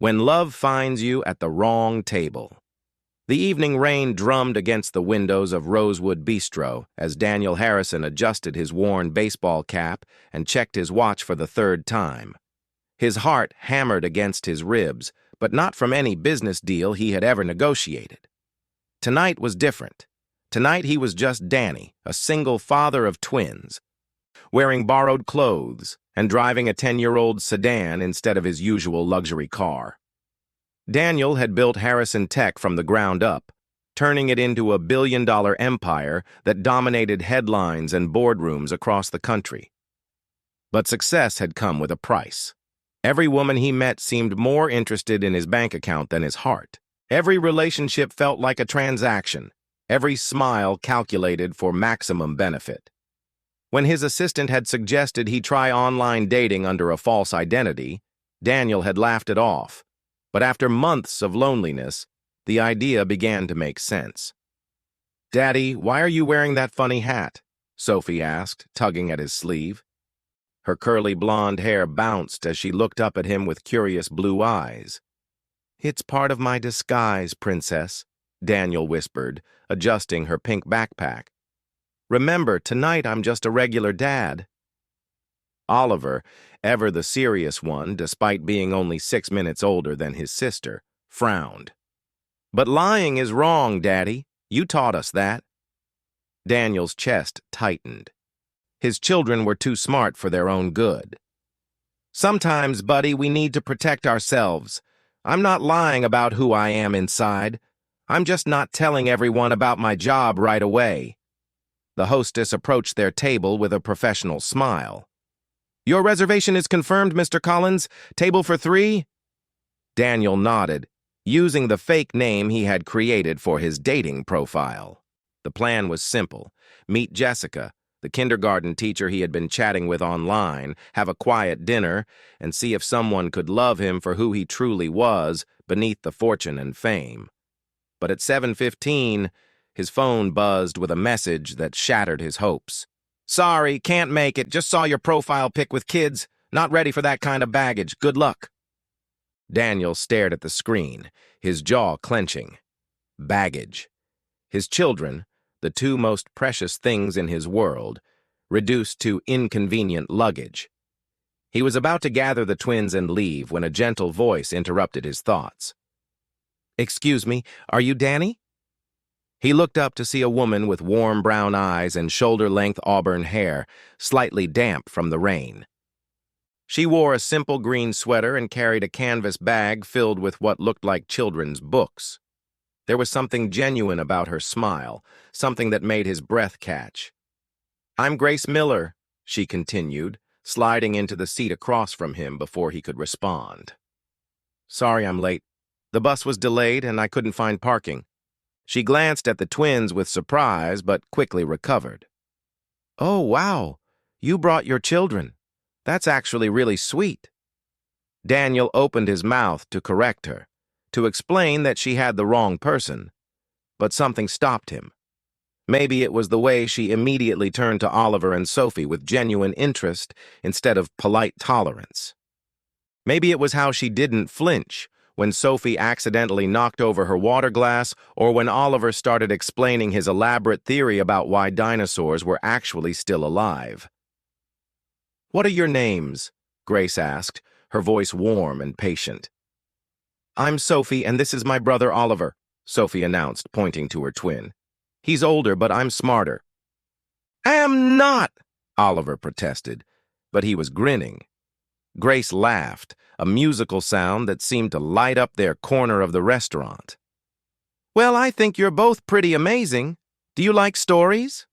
When love finds you at the wrong table. The evening rain drummed against the windows of Rosewood Bistro as Daniel Harrison adjusted his worn baseball cap and checked his watch for the third time. His heart hammered against his ribs, but not from any business deal he had ever negotiated. Tonight was different. Tonight he was just Danny, a single father of twins, wearing borrowed clothes and driving a 10-year-old sedan instead of his usual luxury car. Daniel had built Harrison Tech from the ground up, turning it into a billion-dollar empire that dominated headlines and boardrooms across the country. But success had come with a price. Every woman he met seemed more interested in his bank account than his heart. Every relationship felt like a transaction, every smile calculated for maximum benefit. When his assistant had suggested he try online dating under a false identity, Daniel had laughed it off. But after months of loneliness, the idea began to make sense. "Daddy, why are you wearing that funny hat?" Sophie asked, tugging at his sleeve. Her curly blonde hair bounced as she looked up at him with curious blue eyes. "It's part of my disguise, princess," Daniel whispered, adjusting her pink backpack. "Remember, tonight I'm just a regular dad." Oliver, ever the serious one despite being only 6 minutes older than his sister, frowned. "But lying is wrong, Daddy. You taught us that." Daniel's chest tightened. His children were too smart for their own good. "Sometimes, buddy, we need to protect ourselves. I'm not lying about who I am inside. I'm just not telling everyone about my job right away." The hostess approached their table with a professional smile. "Your reservation is confirmed, Mr. Collins. Table for 3? Daniel nodded, using the fake name he had created for his dating profile. The plan was simple. Meet Jessica, the kindergarten teacher he had been chatting with online, have a quiet dinner, and see if someone could love him for who he truly was beneath the fortune and fame. But at 7:15, his phone buzzed with a message that shattered his hopes. "Sorry, can't make it. Just saw your profile pic with kids. Not ready for that kind of baggage. Good luck." Daniel stared at the screen, his jaw clenching. Baggage. His children, the two most precious things in his world, reduced to inconvenient luggage. He was about to gather the twins and leave when a gentle voice interrupted his thoughts. "Excuse me, are you Danny?" He looked up to see a woman with warm brown eyes and shoulder-length auburn hair, slightly damp from the rain. She wore a simple green sweater and carried a canvas bag filled with what looked like children's books. There was something genuine about her smile, something that made his breath catch. "I'm Grace Miller," she continued, sliding into the seat across from him before he could respond. "Sorry I'm late. The bus was delayed and I couldn't find parking." She glanced at the twins with surprise, but quickly recovered. "Oh, wow. You brought your children. That's actually really sweet." Daniel opened his mouth to correct her, to explain that she had the wrong person, but something stopped him. Maybe it was the way she immediately turned to Oliver and Sophie with genuine interest instead of polite tolerance. Maybe it was how she didn't flinch when Sophie accidentally knocked over her water glass, or when Oliver started explaining his elaborate theory about why dinosaurs were actually still alive. "What are your names?" Grace asked, her voice warm and patient. "I'm Sophie, and this is my brother Oliver," Sophie announced, pointing to her twin. "He's older, but I'm smarter." "I am not," Oliver protested, but he was grinning. Grace laughed, a musical sound that seemed to light up their corner of the restaurant. "Well, I think you're both pretty amazing. Do you like stories?"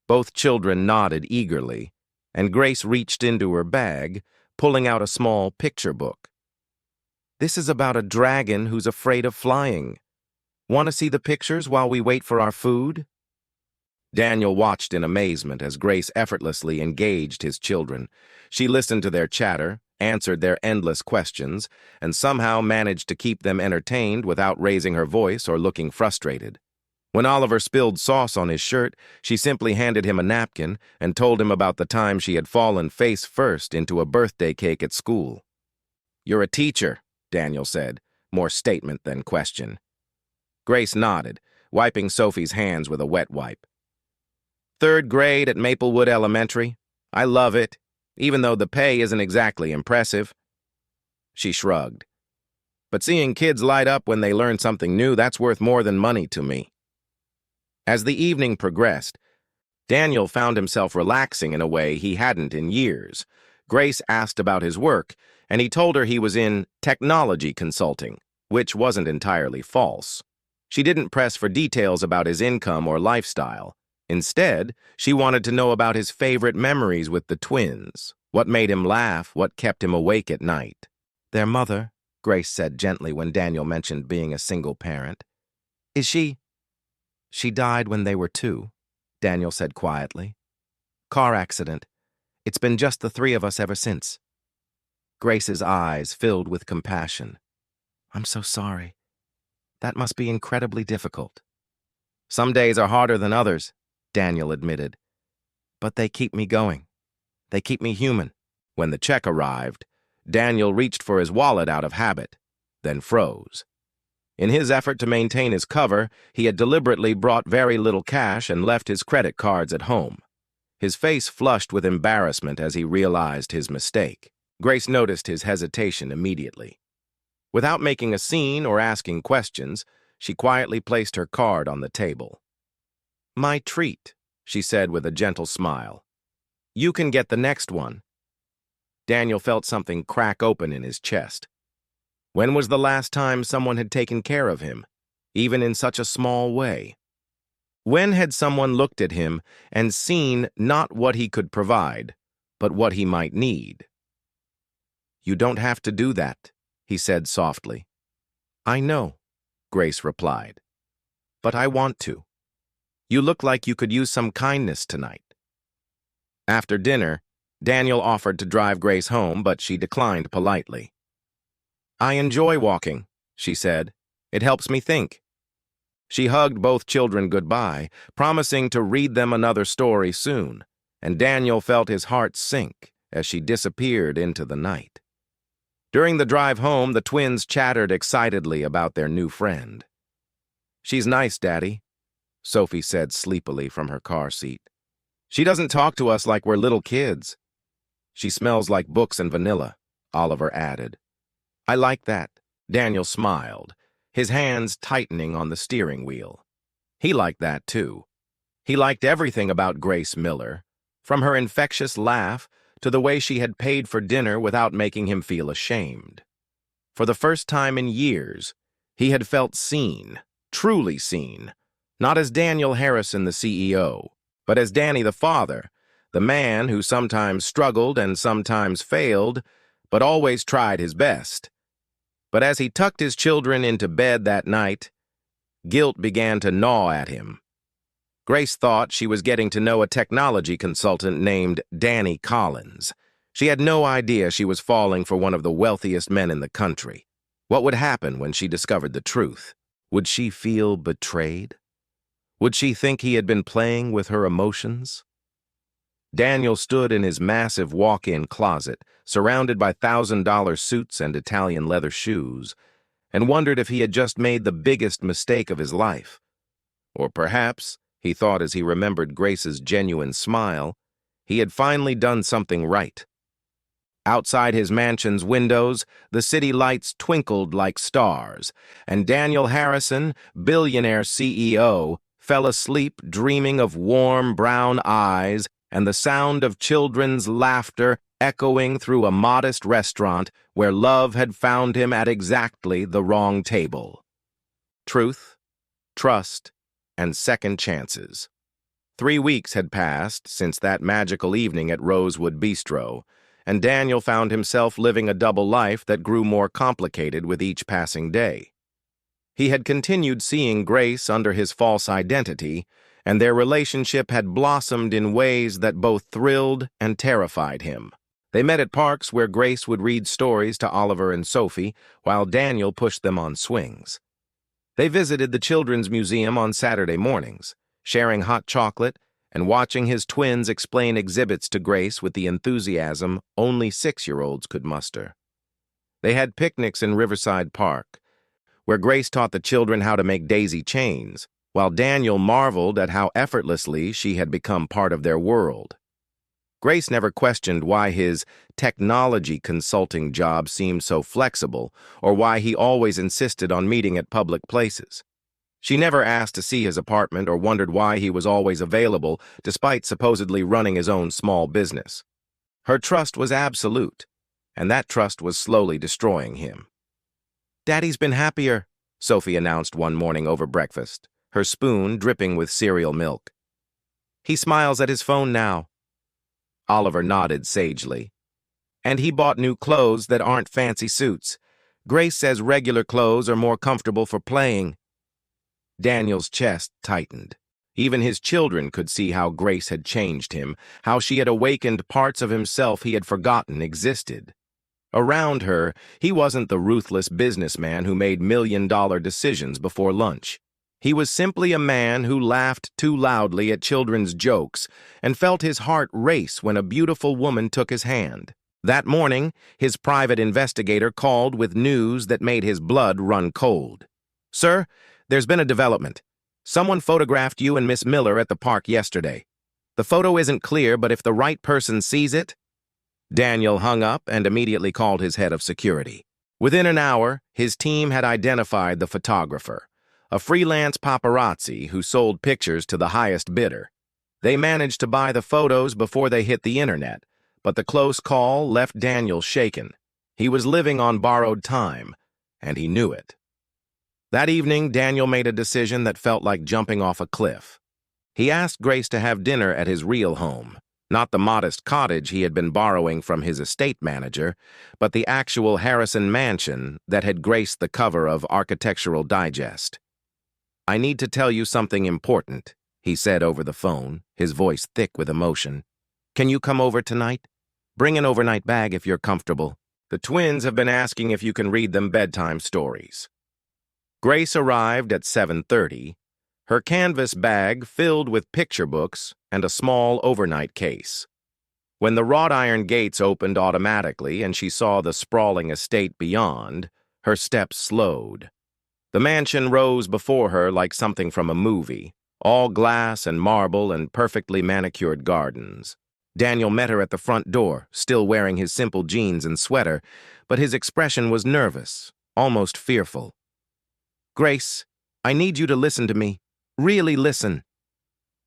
Both children nodded eagerly, and Grace reached into her bag, pulling out a small picture book. "This is about a dragon who's afraid of flying. Want to see the pictures while we wait for our food?" Daniel watched in amazement as Grace effortlessly engaged his children. She listened to their chatter, answered their endless questions, and somehow managed to keep them entertained without raising her voice or looking frustrated. When Oliver spilled sauce on his shirt, she simply handed him a napkin and told him about the time she had fallen face first into a birthday cake at school. "You're a teacher," Daniel said, more statement than question. Grace nodded, wiping Sophie's hands with a wet wipe. Third grade at Maplewood Elementary. I love it, even though the pay isn't exactly impressive. She shrugged. But seeing kids light up when they learn something new, that's worth more than money to me. As the evening progressed, Daniel found himself relaxing in a way he hadn't in years. Grace asked about his work, and he told her he was in technology consulting, which wasn't entirely false. She didn't press for details about his income or lifestyle. Instead, she wanted to know about his favorite memories with the twins, what made him laugh, what kept him awake at night. Their mother, Grace said gently when Daniel mentioned being a single parent. Is she? She died when they were 2, Daniel said quietly. Car accident. It's been just the 3 of us ever since. Grace's eyes filled with compassion. I'm so sorry. That must be incredibly difficult. Some days are harder than others, Daniel admitted. But they keep me going. They keep me human. When the check arrived, Daniel reached for his wallet out of habit, then froze. In his effort to maintain his cover, he had deliberately brought very little cash and left his credit cards at home. His face flushed with embarrassment as he realized his mistake. Grace noticed his hesitation immediately. Without making a scene or asking questions, she quietly placed her card on the table. My treat, she said with a gentle smile. You can get the next one. Daniel felt something crack open in his chest. When was the last time someone had taken care of him, even in such a small way? When had someone looked at him and seen not what he could provide, but what he might need? You don't have to do that, he said softly. I know, Grace replied. But I want to. You look like you could use some kindness tonight. After dinner, Daniel offered to drive Grace home, but she declined politely. I enjoy walking, she said. It helps me think. She hugged both children goodbye, promising to read them another story soon, and Daniel felt his heart sink as she disappeared into the night. During the drive home, the twins chattered excitedly about their new friend. She's nice, Daddy, Sophie said sleepily from her car seat. She doesn't talk to us like we're little kids. She smells like books and vanilla, Oliver added. I like that, Daniel smiled, his hands tightening on the steering wheel. He liked that, too. He liked everything about Grace Miller, from her infectious laugh to the way she had paid for dinner without making him feel ashamed. For the first time in years, he had felt seen, truly seen, not as Daniel Harrison, the CEO, but as Danny the father, the man who sometimes struggled and sometimes failed, but always tried his best. But as he tucked his children into bed that night, guilt began to gnaw at him. Grace thought she was getting to know a technology consultant named Danny Collins. She had no idea she was falling for one of the wealthiest men in the country. What would happen when she discovered the truth? Would she feel betrayed? Would she think he had been playing with her emotions? Daniel stood in his massive walk-in closet, surrounded by $1,000 suits and Italian leather shoes, and wondered if he had just made the biggest mistake of his life. Or perhaps, he thought as he remembered Grace's genuine smile, he had finally done something right. Outside his mansion's windows, the city lights twinkled like stars, and Daniel Harrison, billionaire CEO, fell asleep dreaming of warm brown eyes and the sound of children's laughter echoing through a modest restaurant where love had found him at exactly the wrong table. Truth, trust, and second chances. 3 weeks had passed since that magical evening at Rosewood Bistro, and Daniel found himself living a double life that grew more complicated with each passing day. He had continued seeing Grace under his false identity, and their relationship had blossomed in ways that both thrilled and terrified him. They met at parks where Grace would read stories to Oliver and Sophie, while Daniel pushed them on swings. They visited the Children's Museum on Saturday mornings, sharing hot chocolate and watching his twins explain exhibits to Grace with the enthusiasm only 6-year-olds could muster. They had picnics in Riverside Park, where Grace taught the children how to make daisy chains, while Daniel marveled at how effortlessly she had become part of their world. Grace never questioned why his technology consulting job seemed so flexible or why he always insisted on meeting at public places. She never asked to see his apartment or wondered why he was always available despite supposedly running his own small business. Her trust was absolute, and that trust was slowly destroying him. "Daddy's been happier," Sophie announced one morning over breakfast, her spoon dripping with cereal milk. "He smiles at his phone now." Oliver nodded sagely. "And he bought new clothes that aren't fancy suits. Grace says regular clothes are more comfortable for playing." Daniel's chest tightened. Even his children could see how Grace had changed him, how she had awakened parts of himself he had forgotten existed. Around her, he wasn't the ruthless businessman who made million-dollar decisions before lunch. He was simply a man who laughed too loudly at children's jokes and felt his heart race when a beautiful woman took his hand. That morning, his private investigator called with news that made his blood run cold. "Sir, there's been a development. Someone photographed you and Miss Miller at the park yesterday. The photo isn't clear, but if the right person sees it..." Daniel hung up and immediately called his head of security. Within an hour, his team had identified the photographer, a freelance paparazzi who sold pictures to the highest bidder. They managed to buy the photos before they hit the internet, but the close call left Daniel shaken. He was living on borrowed time, and he knew it. That evening, Daniel made a decision that felt like jumping off a cliff. He asked Grace to have dinner at his real home, not the modest cottage he had been borrowing from his estate manager, but the actual Harrison mansion that had graced the cover of Architectural Digest. "I need to tell you something important," he said over the phone, his voice thick with emotion. "Can you come over tonight? Bring an overnight bag if you're comfortable. The twins have been asking if you can read them bedtime stories." Grace arrived at 7:30, her canvas bag filled with picture books and a small overnight case. When the wrought iron gates opened automatically and she saw the sprawling estate beyond, her steps slowed. The mansion rose before her like something from a movie, all glass and marble and perfectly manicured gardens. Daniel met her at the front door, still wearing his simple jeans and sweater, but his expression was nervous, almost fearful. "Grace, I need you to listen to me. Really listen."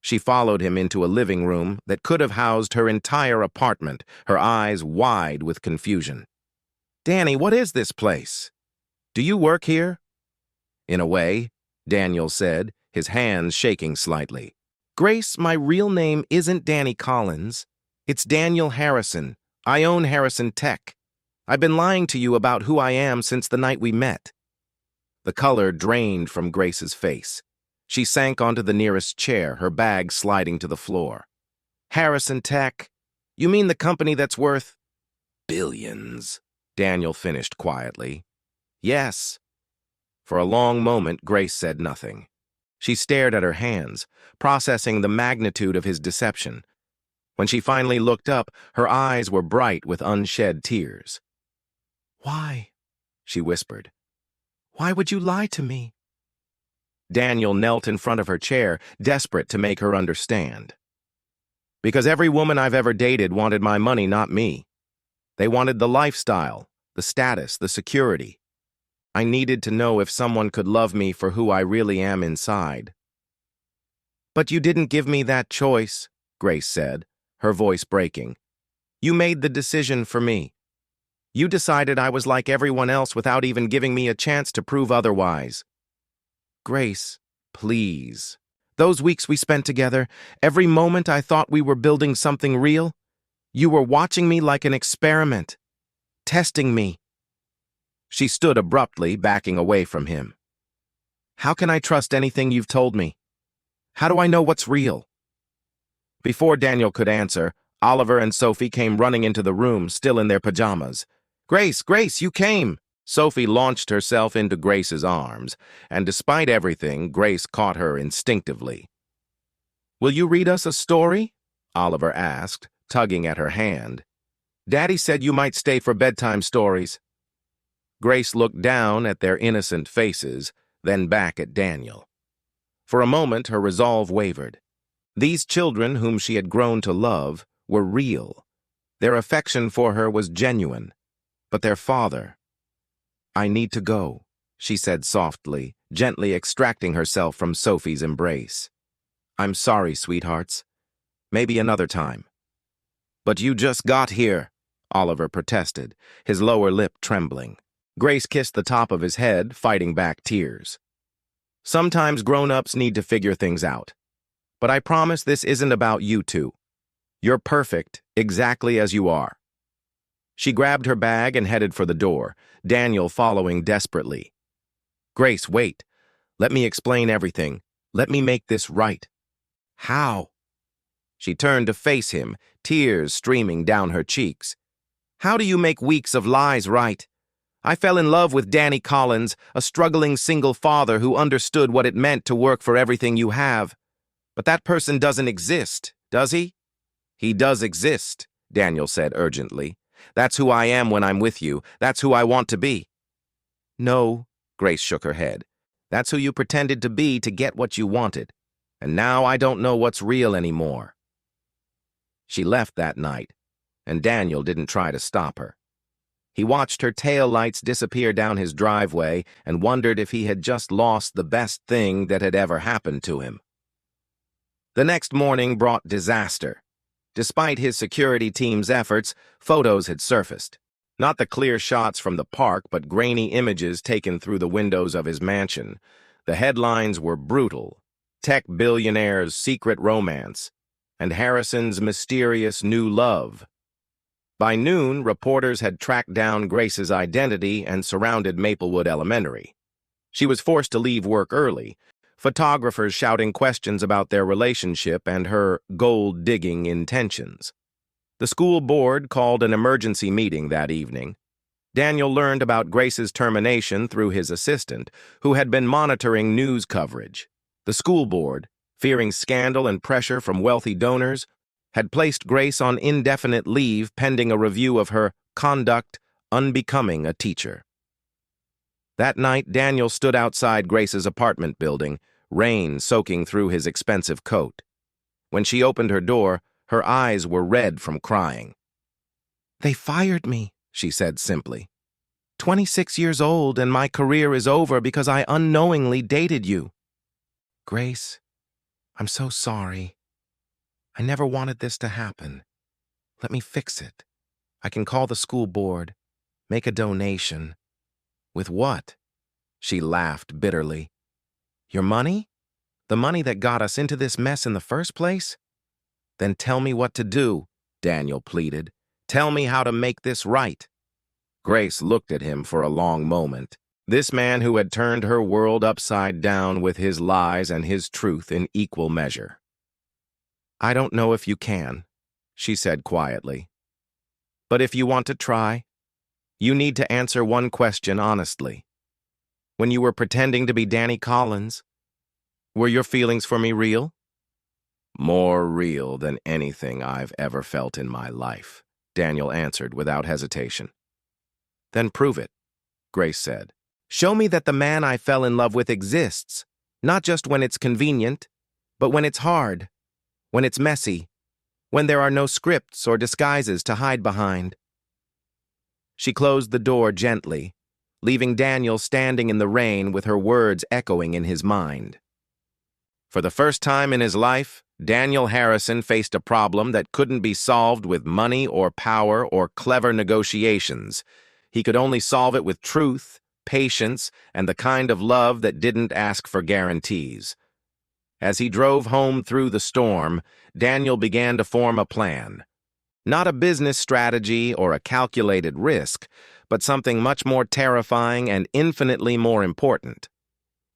She followed him into a living room that could have housed her entire apartment, her eyes wide with confusion. "Danny, what is this place? Do you work here?" "In a way," Daniel said, his hands shaking slightly. "Grace, my real name isn't Danny Collins. It's Daniel Harrison. I own Harrison Tech. I've been lying to you about who I am since the night we met." The color drained from Grace's face. She sank onto the nearest chair, her bag sliding to the floor. "Harrison Tech? You mean the company that's worth..." "Billions," Daniel finished quietly. "Yes." For a long moment, Grace said nothing. She stared at her hands, processing the magnitude of his deception. When she finally looked up, her eyes were bright with unshed tears. "Why?" she whispered. "Why would you lie to me?" Daniel knelt in front of her chair, desperate to make her understand. "Because every woman I've ever dated wanted my money, not me. They wanted the lifestyle, the status, the security. I needed to know if someone could love me for who I really am inside." "But you didn't give me that choice," Grace said, her voice breaking. "You made the decision for me. You decided I was like everyone else without even giving me a chance to prove otherwise." "Grace, please. Those weeks we spent together, every moment I thought we were building something real, you were watching me like an experiment, testing me." She stood abruptly, backing away from him. "How can I trust anything you've told me? How do I know what's real?" Before Daniel could answer, Oliver and Sophie came running into the room, still in their pajamas. "Grace, Grace, you came!" Sophie launched herself into Grace's arms, and despite everything, Grace caught her instinctively. "Will you read us a story?" Oliver asked, tugging at her hand. "Daddy said you might stay for bedtime stories." Grace looked down at their innocent faces, then back at Daniel. For a moment, her resolve wavered. These children whom she had grown to love were real. Their affection for her was genuine. But their father— "I need to go," she said softly, gently extracting herself from Sophie's embrace. "I'm sorry, sweethearts. Maybe another time." "But you just got here," Oliver protested, his lower lip trembling. Grace kissed the top of his head, fighting back tears. "Sometimes grown-ups need to figure things out. But I promise this isn't about you two. You're perfect, exactly as you are." She grabbed her bag and headed for the door, Daniel following desperately. "Grace, wait. Let me explain everything. Let me make this right." "How?" She turned to face him, tears streaming down her cheeks. "How do you make weeks of lies right? I fell in love with Danny Collins, a struggling single father who understood what it meant to work for everything you have. But that person doesn't exist, does he?" "He does exist," Daniel said urgently. "That's who I am when I'm with you. That's who I want to be." "No," Grace shook her head. "That's who you pretended to be to get what you wanted. And now I don't know what's real anymore." She left that night, and Daniel didn't try to stop her. He watched her taillights disappear down his driveway and wondered if he had just lost the best thing that had ever happened to him. The next morning brought disaster. Despite his security team's efforts, photos had surfaced. Not the clear shots from the park, but grainy images taken through the windows of his mansion. The headlines were brutal: "Tech billionaire's secret romance," and "Harrison's mysterious new love." By noon, reporters had tracked down Grace's identity and surrounded Maplewood Elementary. She was forced to leave work early, photographers shouting questions about their relationship and her gold-digging intentions. The school board called an emergency meeting that evening. Daniel learned about Grace's termination through his assistant, who had been monitoring news coverage. The school board, fearing scandal and pressure from wealthy donors, had placed Grace on indefinite leave pending a review of her conduct unbecoming a teacher. That night, Daniel stood outside Grace's apartment building, rain soaking through his expensive coat. When she opened her door, her eyes were red from crying. "They fired me," she said simply. 26 years old and my career is over because I unknowingly dated you." "Grace, I'm so sorry. I never wanted this to happen. Let me fix it. I can call the school board, make a donation." "With what?" She laughed bitterly. "Your money? The money that got us into this mess in the first place?" "Then tell me what to do," Daniel pleaded. "Tell me how to make this right." Grace looked at him for a long moment. This man who had turned her world upside down with his lies and his truth in equal measure. "I don't know if you can," she said quietly. "But if you want to try, you need to answer one question honestly. When you were pretending to be Danny Collins, were your feelings for me real?" "More real than anything I've ever felt in my life," Daniel answered without hesitation. "Then prove it," Grace said. "Show me that the man I fell in love with exists, not just when it's convenient, but when it's hard, when it's messy, when there are no scripts or disguises to hide behind." She closed the door gently, leaving Daniel standing in the rain with her words echoing in his mind. For the first time in his life, Daniel Harrison faced a problem that couldn't be solved with money or power or clever negotiations. He could only solve it with truth, patience, and the kind of love that didn't ask for guarantees. As he drove home through the storm, Daniel began to form a plan. Not a business strategy or a calculated risk, but something much more terrifying and infinitely more important.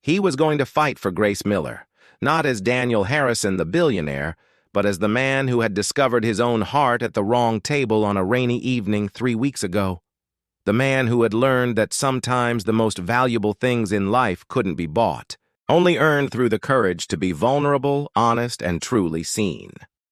He was going to fight for Grace Miller, not as Daniel Harrison the billionaire, but as the man who had discovered his own heart at the wrong table on a rainy evening 3 weeks ago. The man who had learned that sometimes the most valuable things in life couldn't be bought, only earned through the courage to be vulnerable, honest, and truly seen.